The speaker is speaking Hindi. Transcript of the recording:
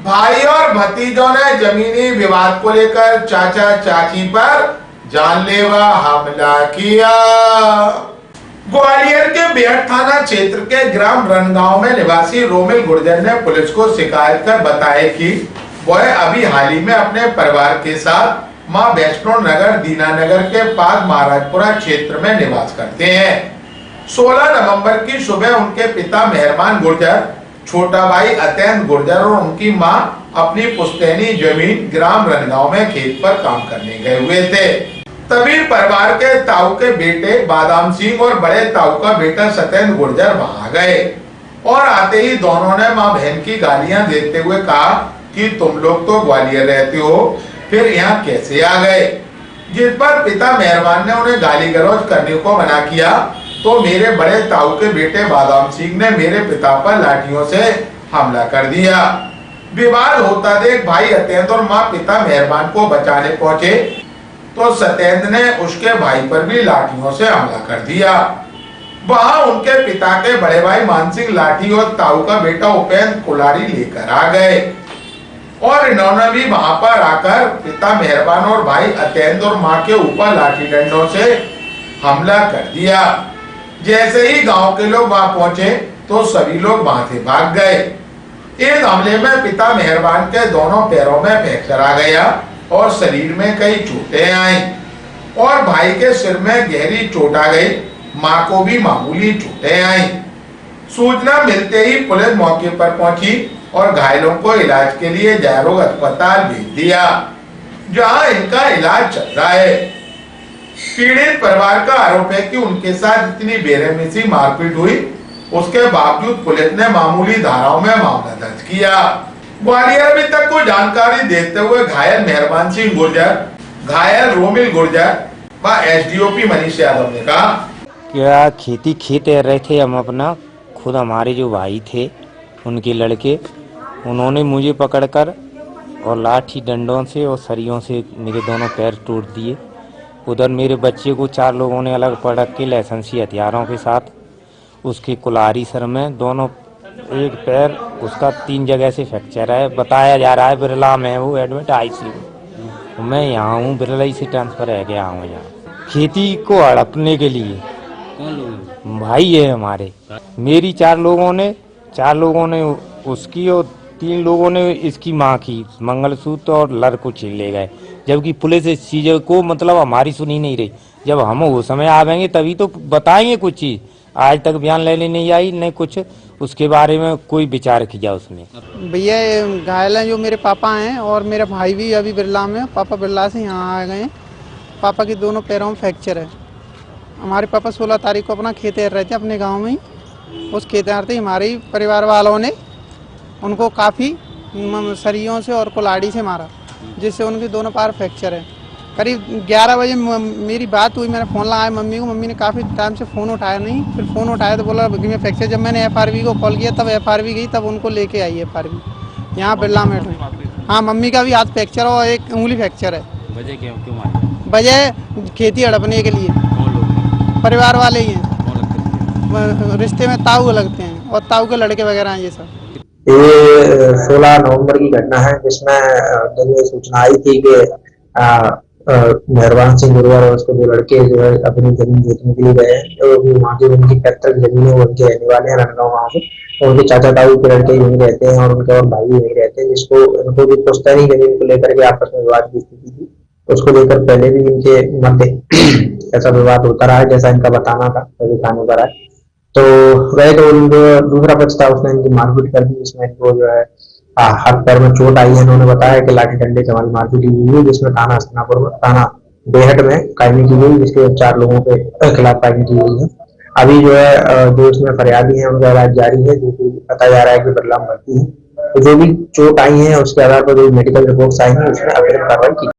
भाई और भतीजों ने जमीनी विवाद को लेकर चाचा चाची पर जानलेवा हमला किया। ग्वालियर के बेहट थाना क्षेत्र के ग्राम रनगांव में निवासी रोमिल गुर्जर ने पुलिस को शिकायत कर बताया कि वह अभी हाल ही में अपने परिवार के साथ मां वैष्णो नगर दीनानगर के पास महाराजपुरा क्षेत्र में निवास करते हैं। 16 नवंबर की सुबह उनके पिता मेहरबान गुर्जर, छोटा भाई अतैन गुर्जर और उनकी मां अपनी पुश्तैनी जमीन ग्राम रनगांव में खेत पर काम करने गए हुए थे। तभी परिवार के ताऊ के बेटे बादाम सिंह और बड़े ताऊ का बेटा सत्येंद्र गुर्जर वहां गए और आते ही दोनों ने मां बहन की गालियां देते हुए कहा कि तुम लोग तो ग्वालियर रहते हो, फिर यहाँ कैसे आ गए। जिस पर पिता मेहरबान ने उन्हें गाली गलौज करने को मना किया तो मेरे बड़े ताऊ के बेटे बादाम सिंह ने मेरे पिता पर लाठियों से हमला कर दिया। विवाद होता देख भाई अत्यंत और मां पिता मेहरबान को बचाने पहुंचे तो सत्येंद्र ने उसके भाई पर भी लाठियों से हमला कर दिया। वहां उनके पिता के बड़े भाई मानसिंह लाठी और ताऊ का बेटा उपेंद्र कुल्हाड़ी लेकर आ गए और इन्होंने भी वहां पर आकर पिता मेहरबान और भाई अत्यंत और मां के ऊपर लाठी डंडों से हमला कर दिया। जैसे ही गांव के लोग वहां पहुंचे तो सभी लोग वहां से भाग गए। इस हमले में पिता मेहरबान के दोनों पैरों में फ्रैक्चर आ गया और शरीर में कई चोटें आई और भाई के सिर में गहरी चोट आ गई। मां को भी मामूली चोटें आई। सूचना मिलते ही पुलिस मौके पर पहुंची और घायलों को इलाज के लिए जयरोग अस्पताल भेज दिया, जहां इनका इलाज चल रहा है। पीड़ित परिवार का आरोप है कि उनके साथ इतनी बेरहमी से मारपीट हुई, उसके बावजूद पुलिस ने मामूली धाराओं में मामला दर्ज किया। ग्वालियर अभी तक को जानकारी देते हुए घायल मेहरबान सिंह गुर्जर, घायल रोमिल गुर्जर व एसडीओपी मनीष यादव ने कहा, क्या खेत कर रहे थे हम अपना, खुद हमारे जो भाई थे उनके लड़के, उन्होंने मुझे पकड़कर और लाठी डंडों से और सरियों से मेरे दोनों पैर तोड़ दिए। उधर मेरे बच्चे को 4 लोगों ने अलग पटक के लाइसेंसी हथियारों के साथ उसके कुल्हाड़ी सर में दोनों, एक पैर उसका 3 जगह से फ्रैक्चर है। बताया जा रहा है बिरला में वो एडमिट ICU। मैं यहाँ हूँ, बिरला से ट्रांसफर है गया हूँ यहाँ खेती को हड़पने के लिए। भाई है हमारे, मेरी 4 लोगों ने उसकी और 3 लोगों ने इसकी माँ की मंगलसूत्र और लर को छीन ले गए, जबकि पुलिस इस चीज को मतलब हमारी सुनी नहीं रही। जब हम उस समय आवेंगे तभी तो बताएंगे कुछ चीज। आज तक बयान लेने नहीं आई, नहीं कुछ उसके बारे में कोई विचार किया उसने। भैया घायल हैं जो मेरे पापा हैं और मेरा भाई भी अभी बिरला में, पापा बिरला से यहाँ आ गए हैं। पापा के दोनों पैरों में फ्रैक्चर है। हमारे पापा 16 तारीख को अपना खेत रहे थे अपने गांव में ही। उस खेत ही हमारे ही परिवार वालों ने उनको काफ़ी सरियों से और कुल्हाड़ी से मारा, जिससे उनके दोनों पैर फ्रैक्चर है। करीब 11 बजे मेरी बात हुई, मैंने फ़ोन लगाया मम्मी को। मम्मी ने काफ़ी टाइम से फ़ोन उठाया नहीं, फिर फ़ोन उठाया तो बोला कि मैं फ्रैक्चर। जब मैंने FRV को कॉल किया तब FRV गई, तब उनको लेके आई FRV यहाँ बिरला में। हाँ, मम्मी का भी हाथ फ्रैक्चर और एक उंगली फ्रैक्चर है। वजह क्यों मारी? वजह खेती हड़पने के लिए। परिवार वाले ही हैं, रिश्ते में ताऊ लगते हैं और ताऊ के लड़के वगैरह हैं ये सब। ये 16 नवंबर की घटना है, जिसमें जब सूचना आई थी कि मेहरबान सिंह गुर्जर और उसके 2 लड़के जो है अपनी जमीन जोतने के लिए गए हैं। तो वहाँ की उनकी 75 जमीन है, वो उनके रहने वाले हैं रनगांव वहाँ से। और उनके चाचा ताऊ के लड़के वहीं रहते हैं और उनके और भाई वहीं रहते हैं, जिसको इनको भी पुश्तैनी जमीन को लेकर के आपस में विवाद की स्थिति थी। उसको लेकर पहले भी इनके मध्य ऐसा विवाद होता रहा है, जैसा इनका बताना था सभी थाने पर आए। तो वह तो दूसरा पक्ष था, उसने इनकी मारपीट कर दी, जिसमें इनको जो है हाथ पैर में चोट आई है। उन्होंने बताया कि लाठी डंडे से हमारी मारपीट हुई है, जिसमें थाना बेहट में कायमी की गई, जिसके 4 लोगों के खिलाफ कायमी की गई है। अभी जो है जो इसमें फरियादी है उनका इलाज जारी है, जो कि बताया जा रहा है कि बिरला में भर्ती है। तो जो भी चोट आई है उसके आधार पर जो मेडिकल रिपोर्ट्स आई हैं उसमें अग्रिम कार्रवाई की